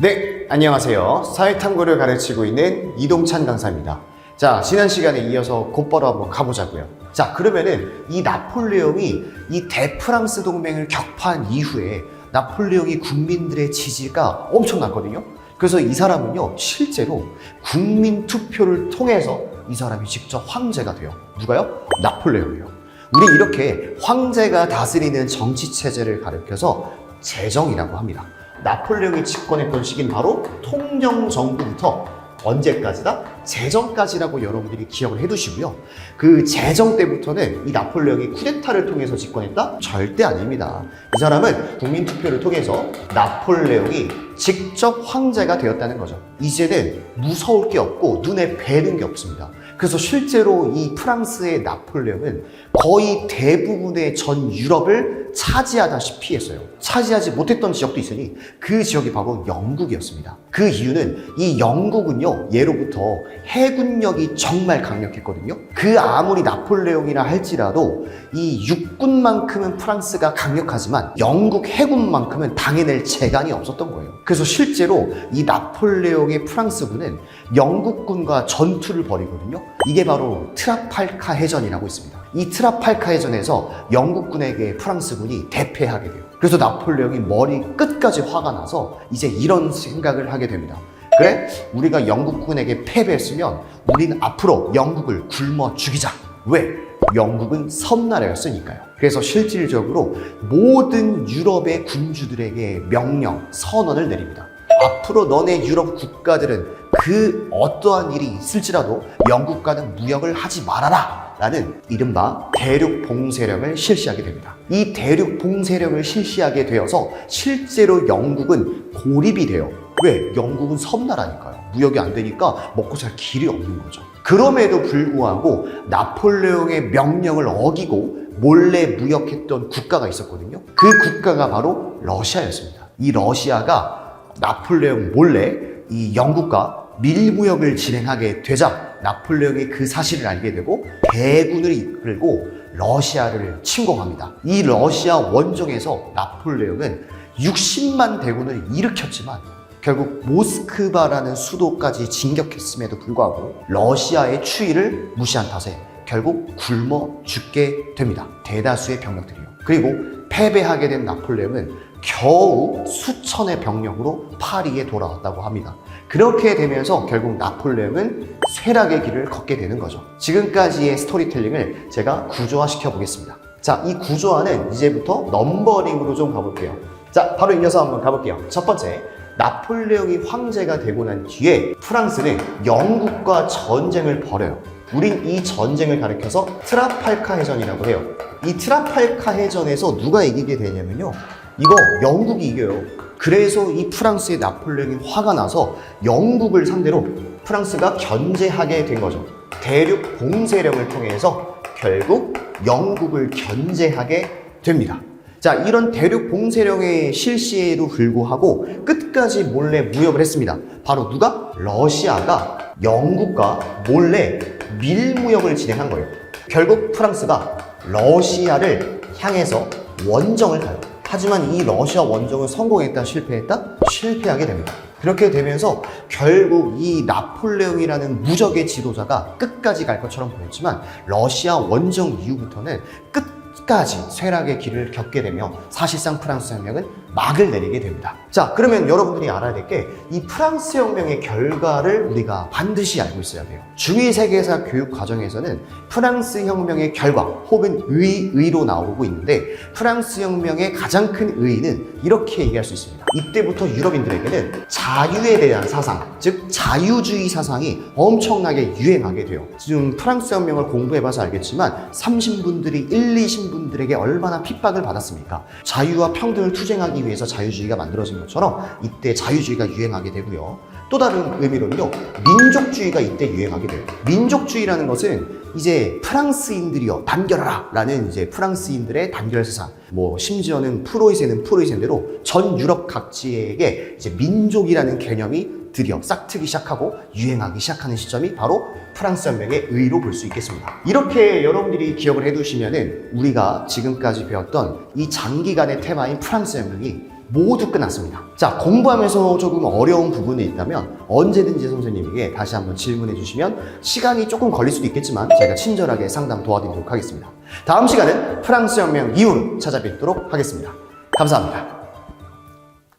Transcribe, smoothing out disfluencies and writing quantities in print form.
네, 안녕하세요. 사회탐구를 가르치고 있는 이동찬 강사입니다. 자, 지난 시간에 이어서 곧바로 한번 가보자고요. 자, 그러면은 이 나폴레옹이 이 대프랑스 동맹을 격파한 이후에 나폴레옹이 국민들의 지지가 엄청났거든요. 그래서 이 사람은요, 실제로 국민 투표를 통해서 이 사람이 직접 황제가 돼요. 누가요? 나폴레옹이요. 우리 이렇게 황제가 다스리는 정치 체제를 가리켜서 제정이라고 합니다. 나폴레옹이 집권했던 시기는 바로 통정정부부터 언제까지다? 제정까지라고 여러분들이 기억을 해두시고요. 그 제정 때부터는 이 나폴레옹이 쿠데타를 통해서 집권했다? 절대 아닙니다. 이 사람은 국민투표를 통해서 나폴레옹이 직접 황제가 되었다는 거죠. 이제는 무서울 게 없고 눈에 뵈는 게 없습니다. 그래서 실제로 이 프랑스의 나폴레옹은 거의 대부분의 전 유럽을 차지하다시피 했어요. 차지하지 못했던 지역도 있으니 그 지역이 바로 영국이었습니다. 그 이유는 이 영국은요, 예로부터 해군력이 정말 강력했거든요. 그 아무리 나폴레옹이라 할지라도 이 육군만큼은 프랑스가 강력하지만 영국 해군만큼은 당해낼 재간이 없었던 거예요. 그래서 실제로 이 나폴레옹의 프랑스군은 영국군과 전투를 벌이거든요. 이게 바로 트라팔카 해전이라고 있습니다. 이 트라팔카 해전에서 영국군에게 프랑스군이 대패하게 돼요. 그래서 나폴레옹이 머리 끝까지 화가 나서 이제 이런 생각을 하게 됩니다. 그래? 우리가 영국군에게 패배했으면 우리는 앞으로 영국을 굶어 죽이자. 왜? 영국은 섬나라였으니까요. 그래서 실질적으로 모든 유럽의 군주들에게 명령, 선언을 내립니다. 앞으로 너네 유럽 국가들은 그 어떠한 일이 있을지라도 영국과는 무역을 하지 말아라 라는 이른바 대륙봉쇄령을 실시하게 됩니다. 이 대륙봉쇄령을 실시하게 되어서 실제로 영국은 고립이 돼요. 왜? 영국은 섬나라니까요. 무역이 안 되니까 먹고 살 길이 없는 거죠. 그럼에도 불구하고 나폴레옹의 명령을 어기고 몰래 무역했던 국가가 있었거든요. 그 국가가 바로 러시아였습니다. 이 러시아가 나폴레옹 몰래 이 영국과 밀무역을 진행하게 되자 나폴레옹이 그 사실을 알게 되고 대군을 이끌고 러시아를 침공합니다. 이 러시아 원정에서 나폴레옹은 60만 대군을 일으켰지만 결국 모스크바라는 수도까지 진격했음에도 불구하고 러시아의 추이를 무시한 탓에 결국 굶어 죽게 됩니다. 대다수의 병력들이요. 그리고 패배하게 된 나폴레옹은 겨우 수천의 병력으로 파리에 돌아왔다고 합니다. 그렇게 되면서 결국 나폴레옹은 쇠락의 길을 걷게 되는 거죠. 지금까지의 스토리텔링을 제가 구조화시켜 보겠습니다. 자, 이 구조화는 이제부터 넘버링으로 좀 가볼게요. 자, 바로 이어서 한번 가볼게요. 첫 번째, 나폴레옹이 황제가 되고 난 뒤에 프랑스는 영국과 전쟁을 벌여요. 우린 이 전쟁을 가리켜서 트라팔카 해전이라고 해요. 이 트라팔카 해전에서 누가 이기게 되냐면요, 이거 영국이 이겨요. 그래서 이 프랑스의 나폴레옹이 화가 나서 영국을 상대로 프랑스가 견제하게 된 거죠. 대륙 봉쇄령을 통해서 결국 영국을 견제하게 됩니다. 자, 이런 대륙 봉쇄령의 실시에도 불구하고 끝까지 몰래 무역을 했습니다. 바로 누가? 러시아가 영국과 몰래 밀무역을 진행한 거예요. 결국 프랑스가 러시아를 향해서 원정을 가요. 하지만 이 러시아 원정은 성공했다, 실패했다? 실패하게 됩니다. 그렇게 되면서 결국 이 나폴레옹이라는 무적의 지도자가 끝까지 갈 것처럼 보였지만 러시아 원정 이후부터는 끝까지 쇠락의 길을 겪게 되며 사실상 프랑스 혁명은 막을 내리게 됩니다. 자, 그러면 여러분들이 알아야 될 게 이 프랑스 혁명의 결과를 우리가 반드시 알고 있어야 돼요. 중2 세계사 교육 과정에서는 프랑스 혁명의 결과 혹은 의로 나오고 있는데 프랑스 혁명의 가장 큰 의의는 이렇게 얘기할 수 있습니다. 이때부터 유럽인들에게는 자유에 대한 사상, 즉 자유주의 사상이 엄청나게 유행하게 돼요. 지금 프랑스 혁명을 공부해봐서 알겠지만 삼신분들이 1, 2신분들에게 얼마나 핍박을 받았습니까? 자유와 평등을 투쟁하기 위해서 자유주의가 만들어진 것처럼 이때 자유주의가 유행하게 되고요. 또 다른 의미로는요, 민족주의가 이때 유행하게 돼요. 민족주의라는 것은 이제 프랑스인들이여 단결하라 라는 이제 프랑스인들의 단결 사상, 뭐 심지어는 프로이센은 프로이센대로 전 유럽 각지에게 이제 민족이라는 개념이 드디어 싹트기 시작하고 유행하기 시작하는 시점이 바로 프랑스 혁명의 의의로 볼 수 있겠습니다. 이렇게 여러분들이 기억을 해두시면은 우리가 지금까지 배웠던 이 장기간의 테마인 프랑스 혁명이 모두 끝났습니다. 자, 공부하면서 조금 어려운 부분이 있다면 언제든지 선생님에게 다시 한번 질문해 주시면 시간이 조금 걸릴 수도 있겠지만 제가 친절하게 상담 도와드리도록 하겠습니다. 다음 시간은 프랑스 혁명 이후로 찾아뵙도록 하겠습니다. 감사합니다.